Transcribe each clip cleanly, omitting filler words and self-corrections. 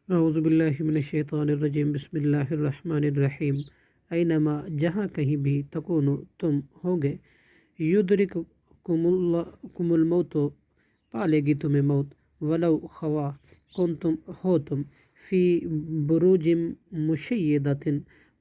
اعوذ باللہ من الشیطان الرجیم، بسم اللہ الرحمن الرحیم۔ اینما، جہاں کہیں بھی تکونو تم ہوگے، یدرککم الموت، پالے گی تمہیں موت، ولو خوا کنتم، ہو تم، فی بروج مشیدۃ،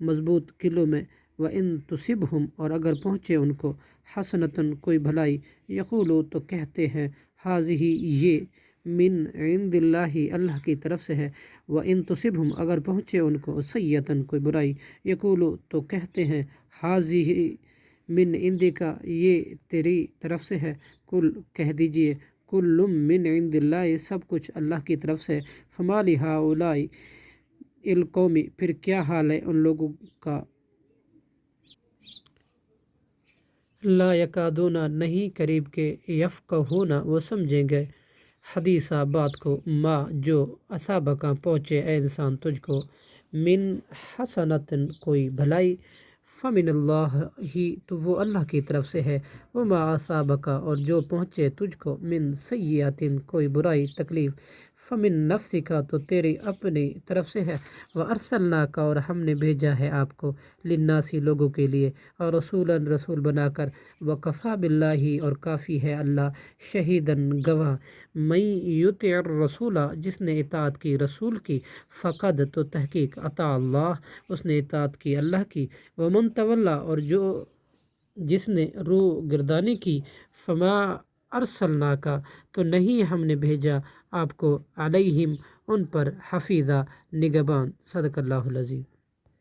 مضبوط قلعوں میں، وَإِن تصبہم، اور اگر پہنچے ان کو، حسنۃ، کوئی بھلائی، یقولو، تو کہتے ہیں، ہذہ، یہ، من عند اللہ، اللہ کی طرف سے ہے، وَإِن تصبہم، اگر پہنچے ان کو، سیئۃ، کوئی برائی، یقولو، تو کہتے ہیں، ہذہ من عندک، یہ تیری طرف سے ہے، قل، کہہ دیجئے، کل من عند اللہ، سب کچھ اللہ کی طرف سے، فما لہؤلاء القوم، پھر کیا حال ہے ان لوگوں کا، لا یکادون، نہیں قریب کے، یفقہون، وہ سمجھیں گے، حدیثہ، بات کو، ما، جو، اصابک، پہنچے اے انسان تجھ کو، من حسنۃ، کوئی بھلائی، فمن اللہ ہی، تو وہ اللہ کی طرف سے ہے، وما اصابک، اور جو پہنچے تجھ کو، من سیئۃ، کوئی برائی، تکلیف، فمن نفسک، تو تیری اپنی طرف سے ہے، وارسلناک، اور ہم نے بھیجا ہے آپ کو، للناس، لوگوں کے لیے، اور رسولا، رسول بنا کر، وکفی باللہ، اور کافی ہے اللہ، شہیداً، گواہ، من یطع الرسول، جس نے اطاعت کی رسول کی، فقد، تو تحقیق، اطاع اللہ، اس نے اطاعت کی اللہ کی، ومن تولی، اور جس نے روح گردانی کی، فما ارسلناک، تو نہیں ہم نے بھیجا آپ کو، علیہم، ان پر، حفیظا، نگہبان، صدق اللہ العظیم۔